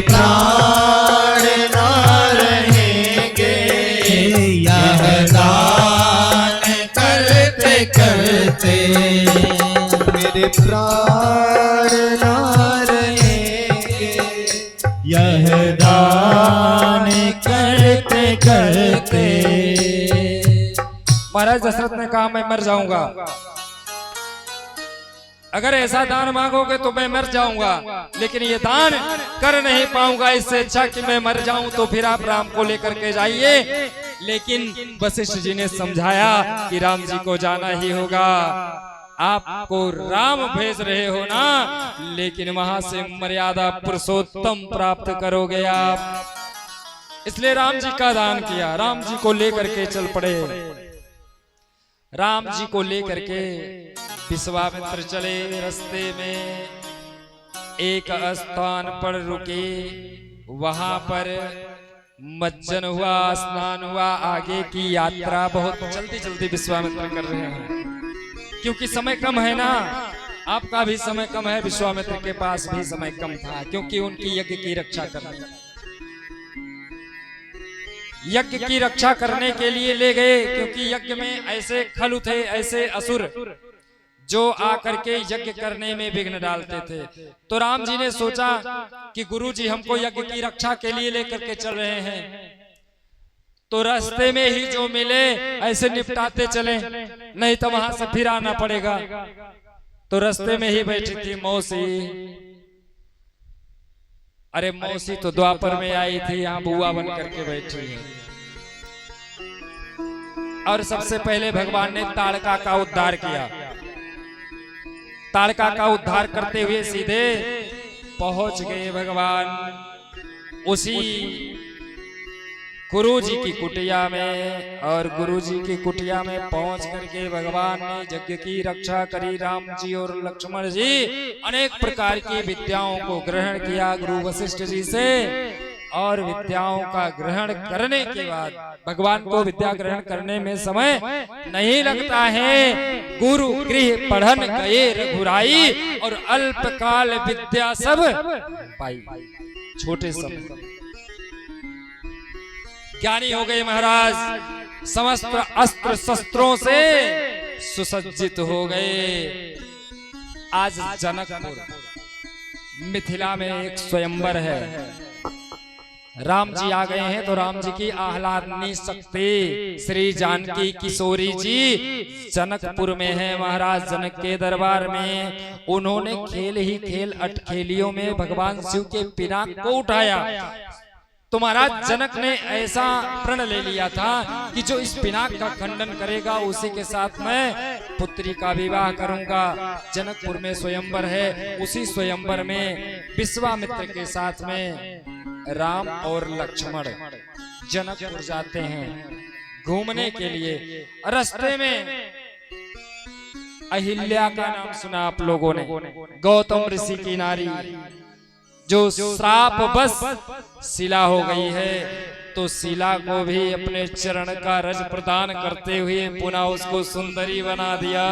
प्राण न रहेंगे यह दान करते करते, मेरे प्राण न रहेंगे यह दान करते करते। महाराज दशरथ ने कहा मैं मर जाऊंगा, अगर ऐसा दान मांगोगे तो मैं मर जाऊंगा, लेकिन ये दान कर नहीं पाऊंगा, इससे अच्छा कि मैं मर जाऊं। तो फिर आप राम को लेकर के जाइए। लेकिन वशिष्ठ जी ने समझाया कि राम जी को जाना ही होगा, आपको राम भेज रहे हो ना, लेकिन वहां से मर्यादा पुरुषोत्तम प्राप्त करोगे आप। इसलिए राम जी का दान किया, राम जी को लेकर के चल पड़े। राम जी को लेकर के विश्वामित्र चले। रास्ते में एक स्थान पर रुके, वहां पर मज्जन हुआ, स्नान हुआ। आगे की यात्रा बहुत जल्दी जल्दी विश्वामित्र कर रहे हैं, क्योंकि समय कम है ना। आपका भी समय कम है, विश्वामित्र के पास भी समय कम था, क्योंकि उनकी यज्ञ की रक्षा करनी, यज्ञ की रक्षा करने के लिए ले गए। क्योंकि यज्ञ में ऐसे खलु थे, ऐसे असुर जो आकर के यज्ञ करने में विघ्न डालते थे। तो राम जी ने सोचा कि गुरु जी हमको यज्ञ की रक्षा के लिए लेकर के चल रहे हैं, तो रास्ते में ही जो मिले ऐसे निपटाते चले, नहीं तो वहां से फिर आना पड़ेगा। तो रास्ते में ही बैठी थी मौसी। अरे मौसी तो द्वापर में आई थी, यहाँ बुआ बन करके बैठी है। और सबसे पहले भगवान ने ताड़का का उद्धार किया। ताड़का का उद्धार करते हुए सीधे पहुंच गए भगवान उसी गुरुजी की कुटिया में। और गुरुजी की कुटिया में पहुंच करके भगवान ने यज्ञ की रक्षा करी। राम जी और लक्ष्मण जी अनेक प्रकार की विद्याओं को ग्रहण किया गुरु वशिष्ठ जी से। और विद्याओं का ग्रहण करने के बाद भगवान को विद्या ग्रहण करने में समय नहीं लगता है। गुरु गृह पढ़न गए रघुराई, और अल्पकाल विद्या सब पाई। छोटे समय ज्ञानी हो गए महाराज, समस्त अस्त्र शस्त्रों से सुसज्जित हो गए। आज जनकपुर मिथिला में एक स्वयंवर है। राम जी आ गए हैं, तो राम जी की आह्लादनी शक्ति श्री जानकी किशोरी जी जनकपुर में है। महाराज जनक के दरबार में उन्होंने खेल ही खेल अटखेलियों में भगवान शिव के पिनाक को उठाया। तो महाराज जनक ने ऐसा प्रण ले लिया था कि जो इस पिनाक का खंडन करेगा उसी के साथ मैं पुत्री का विवाह करूंगा। जनकपुर में स्वयंवर है, उसी स्वयंवर में विश्वामित्र के साथ में राम और लक्ष्मण जनकपुर जाते हैं घूमने के लिए। रास्ते में अहिल्या का नाम सुना आप लोगों ने, गौतम ऋषि की नारी जो श्राप बस शिला हो गई है। तो शिला को भी अपने चरण का रज प्रदान करते हुए पुनः उसको सुंदरी बना दिया।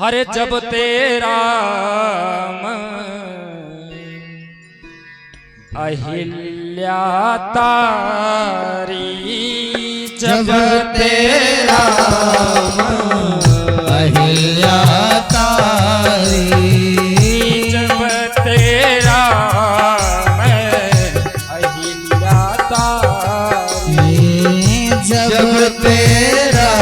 हरे जब तेरा अहिल्या तारी, जब तेरा अहिल्या तारी, जब तेरा अहिल्या तारी, जब तेरा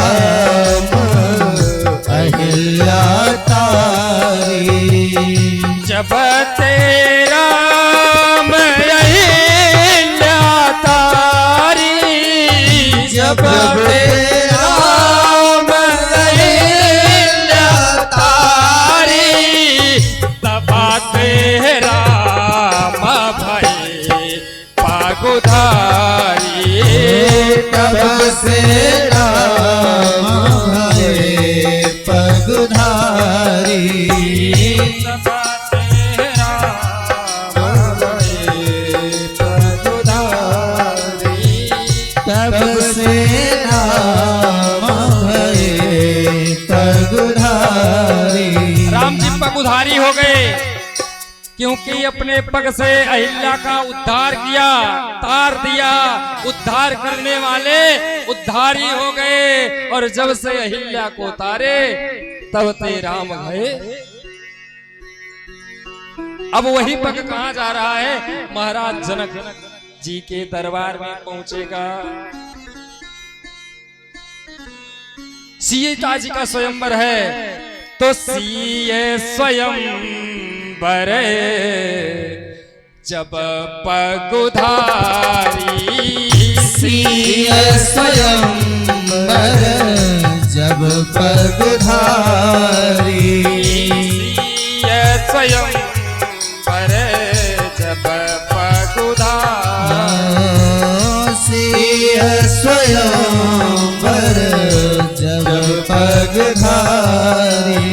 अहिल्या तारी, जब तेरा अहिल्या तारी, जब तेरा अहिल्या तारी, तबा तेरा भाई पागुधारी, तब से राम भये पगुधारी, तबा तेरा भये पगुधारी, तब से राम भये पगुधारी। राम जी पगुधारी हो गए। क्योंकि अपने पग से अहिल्या का उद्धार किया, तार दिया। उद्धार करने वाले उद्धारी हो गए, और जब से अहिल्या को तारे तब ते राम गए। अब वही पग कहां जा रहा है? महाराज जनक जी के दरबार में पहुंचेगा। सीता जी का स्वयंवर है, तो सीए स्वयंवर जब पगुधारी। सीए स्वयंवर जब पगुधारी। सीए स्वयंवर जब पगुधारी। सीए स्वयंवर जब पगधारी।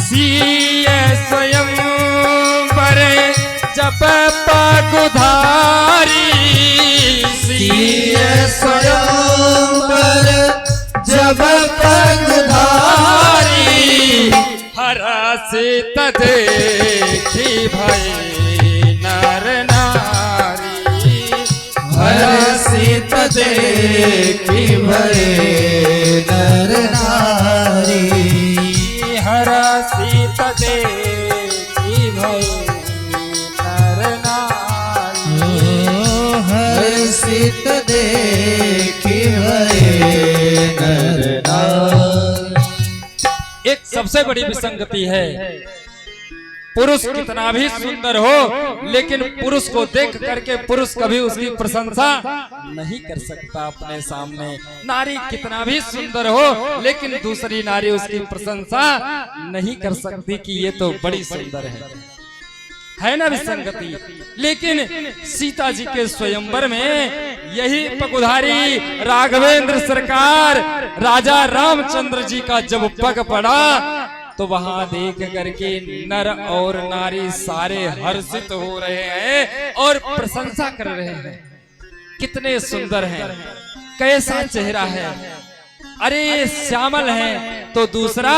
सीए स्वयंवर जब पगुधारी। सीए स्वयंवर जब पगधारी। हर्षित देखी भई नर नारी। हर्षित देखी भये नर नारी। हर्षित देखी भई नर नारी। हर्षित देखी भये नर नारी। एक सबसे बड़ी विसंगति है, पुरुष कितना भी सुंदर हो, लेकिन पुरुष को देख करके पुरुष कभी उसकी प्रशंसा नहीं कर सकता अपने सामने। नारी कितना भी सुंदर हो, लेकिन दूसरी नारी उसकी प्रशंसा नहीं कर सकती कि ये तो बड़ी सुंदर है ना विसंगति। लेकिन सीता जी के स्वयंवर में यही पगुधारी राघवेंद्र सरकार राजा रामचंद्र जी का जब पग पड़ा, तो वहां देख करके नर और नारी सारे हर्षित हो रहे हैं और प्रशंसा कर रहे हैं। कितने सुंदर हैं, कैसा चेहरा है, अरे श्यामल है, तो दूसरा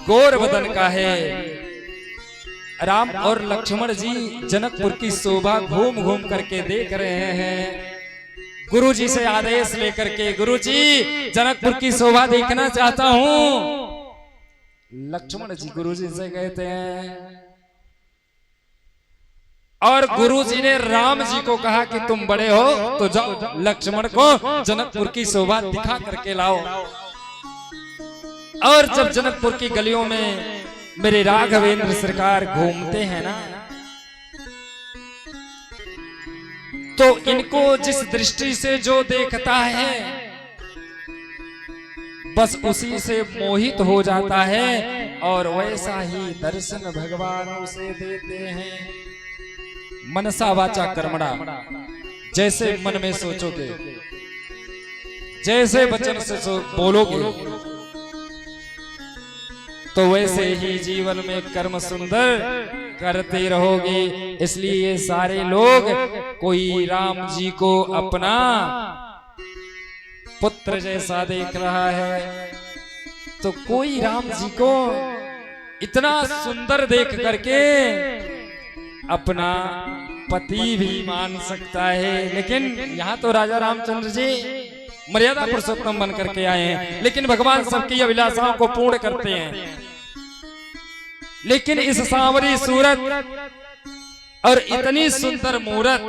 गोर बदन का है। राम और लक्ष्मण जी जनकपुर की शोभा घूम घूम करके देख रहे हैं। गुरुजी से आदेश लेकर के, गुरुजी जनकपुर की शोभा देखना चाहता हूं। लक्ष्मण जी गुरुजी से कहते हैं, और गुरुजी ने राम जी को कहा कि तुम बड़े हो तो जाओ लक्ष्मण को जनकपुर की शोभा दिखा करके लाओ। और जब जनकपुर की गलियों में मेरे राघवेंद्र सरकार घूमते हैं ना, तो इनको जिस दृष्टि से जो देखता है बस उसी से मोहित हो जाता है, और वैसा ही दर्शन भगवान उसे देते हैं। मनसा वाचा कर्मणा, जैसे मन में सोचोगे, जैसे वचन से बोलोगे, तो वैसे ही जीवन में कर्म सुंदर करते रहोगे। इसलिए ये सारे लोग कोई राम जी को अपना पुत्र जैसा देख रहा है, तो कोई राम जी को इतना सुंदर देख करके अपना पति भी मान सकता है। लेकिन यहाँ तो राजा रामचंद्र जी मर्यादा पुरुषोत्तम बन करके आए हैं, लेकिन भगवान सबकी अभिलाषाओं को पूर्ण करते हैं। लेकिन इस सांवरी सूरत और इतनी सुंदर मूरत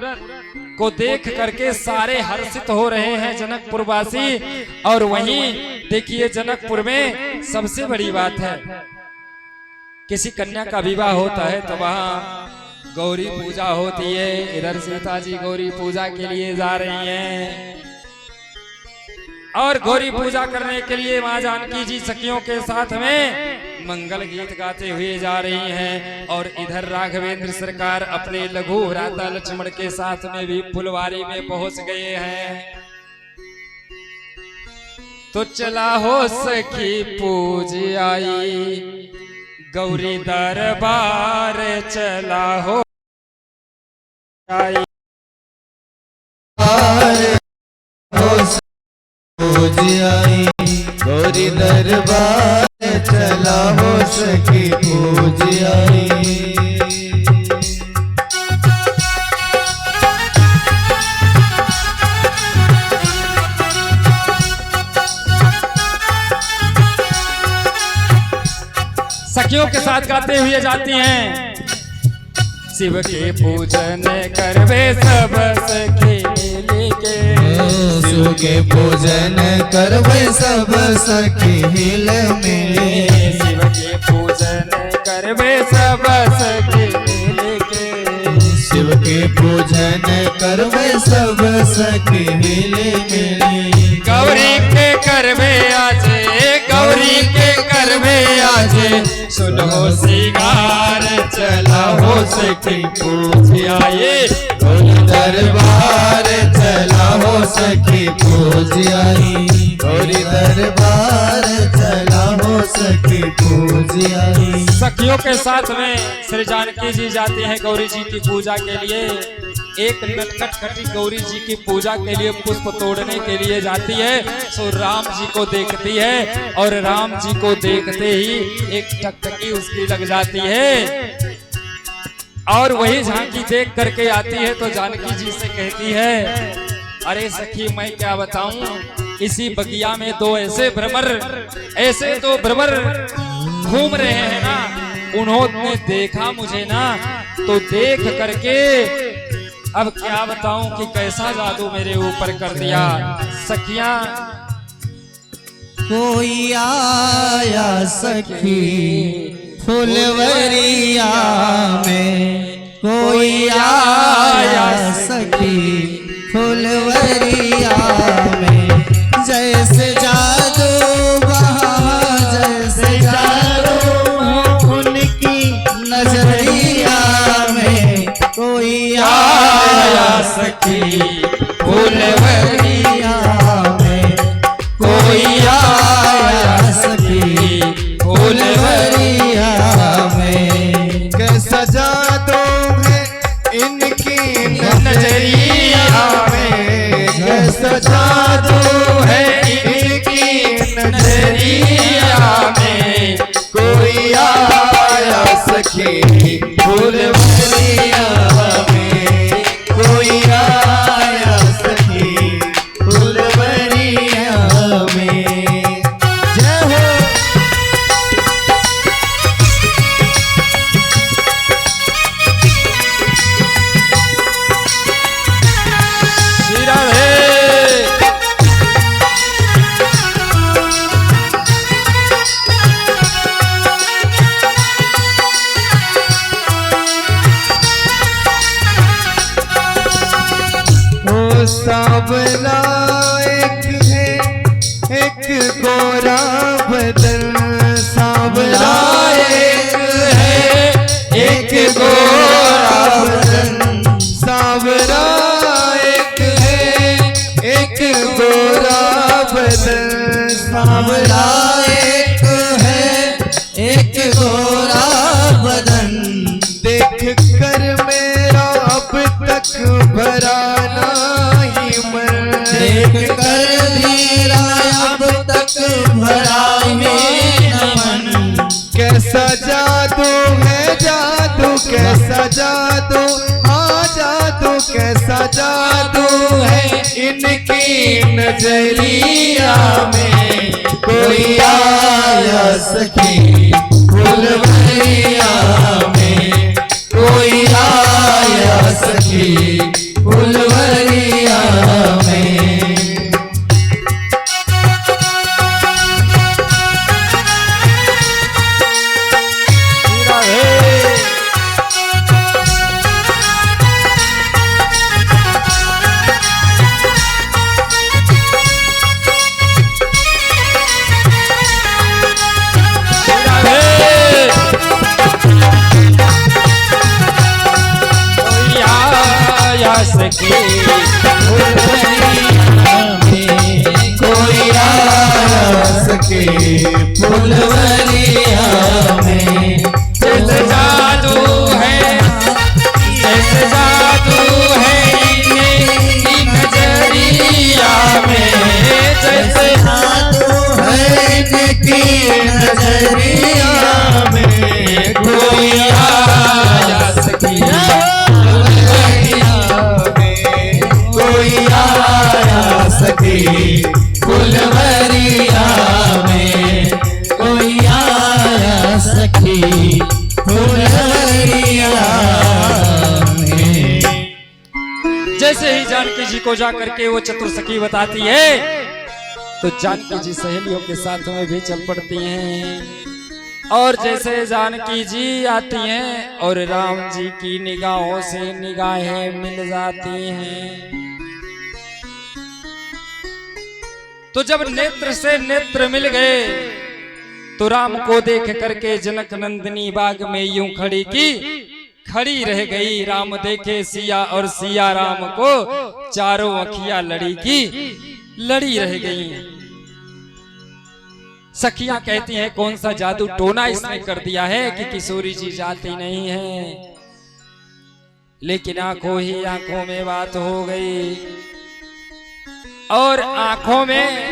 को देख करके सारे हर्षित हो रहे हैं जनकपुर वासी। और वहीं देखिए जनकपुर में सबसे बड़ी बात है, किसी कन्या का विवाह होता है तो वहां गौरी पूजा होती है। इधर सीता जी गौरी पूजा के लिए जा रही हैं, और गौरी पूजा करने के लिए मां जानकी जी सखियों के साथ में मंगल गीत गाते हुए जा रही हैं। और इधर राघवेंद्र सरकार अपने लघु भ्राता लक्ष्मण के साथ में भी फुलवारी में पहुंच गए हैं। तो चला हो सखी पूज आई, गौरी दरबार चला हो आई। पूज आई, गौरी दरबार चला हो सखी पूज आई। साथ गाते हुए जाती हैं। शिव के पूजन करवे सब सखी मिलके, शिव के पूजन करवे सब सखी हिल मिली। शिव के पूजन करवे सब सखी मिलके, शिव के पूजन करवे सब सखी हिल मिली। गौरी के करवे आजे, गौरी के करवे आजे, सुनो सिंगार चला हो सखी पूज आए। गौरी दरबार चला हो सखी पूज आई। गौरी दरबार चला हो सखी पूज आई। सखियों के साथ में श्री जानकी जी जाती हैं गौरी जी की पूजा के लिए। एक नटखट खटी गौरी जी की पूजा के लिए पुष्प तोड़ने के लिए जाती है। सो राम जी को देखती है और राम जी को देखते ही एक टकटकी उसकी लग जाती है और वही झांकी देख करके आती है तो जानकी जी से कहती है, अरे सखी मैं क्या बताऊं, इसी बगिया में तो ऐसे भ्रमर घूम रहे हैं ना, उन्होंने देखा मुझे ना, तो देख करके अब क्या बताऊं कि कैसा जादू मेरे ऊपर कर दिया। सखियां कोई आया सखी फुलवरिया में, कोई आया सखी फुलवरिया में। जैसे जादू वहाँ, जैसे जादू उनकी नजरिया में। कोई आया सखी फुलवरिया में, कोई आया सखी फुलवरिया में। कैसा जादू है इनकी नजरिया में, कैसा जादू है इनकी नजरिया में। कोई आया सखी फुलवरिया में, कोई आया सखी फुलवरिया में। जय हो। श्री राधे। सांवला एक है, एक गोरा बदन। सांवला एक है, एक गोरा बदन। सांवला एक है, एक गोरा बदन। सांवला एक है, एक गोरा बदन। देख कर मेरा अब तक भरा नहीं मन, देख कर मेरा अब तक भरा नहीं मन। कैसा जादू है जादू, कैसा जादू, हाँ जादू, कैसा जादू है इनकी नजरिया में। कोई आया सखी फुलवरिया में, कोई आया सखी फुलवरिया में। सखी फुलवरिया में, कोई आया सखी फुलवरिया में। जैसे जादू है, जैसे जादू है इनकी नजरिया में। जैसे जादू है इनकी नजरिया में। कोई आया सखी सखी फुलवरिया में, कोई आया सखी जानकी जी को जाकर के वो चतुर सखी बताती है तो जानकी जी सहेलियों के साथ में भी चल पड़ती हैं। और जैसे जानकी जी आती हैं और राम जी की निगाहों से निगाहें मिल जाती हैं। तो जब नेत्र से नेत्र मिल गए तो राम को देख करके जनक नंदिनी बाग में यूं खड़ी रह गई। राम देखे सिया और सिया राम को, चारों अखियां लड़ी रह गई। सखियां कहती हैं कौन सा जादू टोना इसने कर दिया है कि किशोरी जी जाती नहीं है। लेकिन आंखों ही आंखों में बात हो गई और आंखों में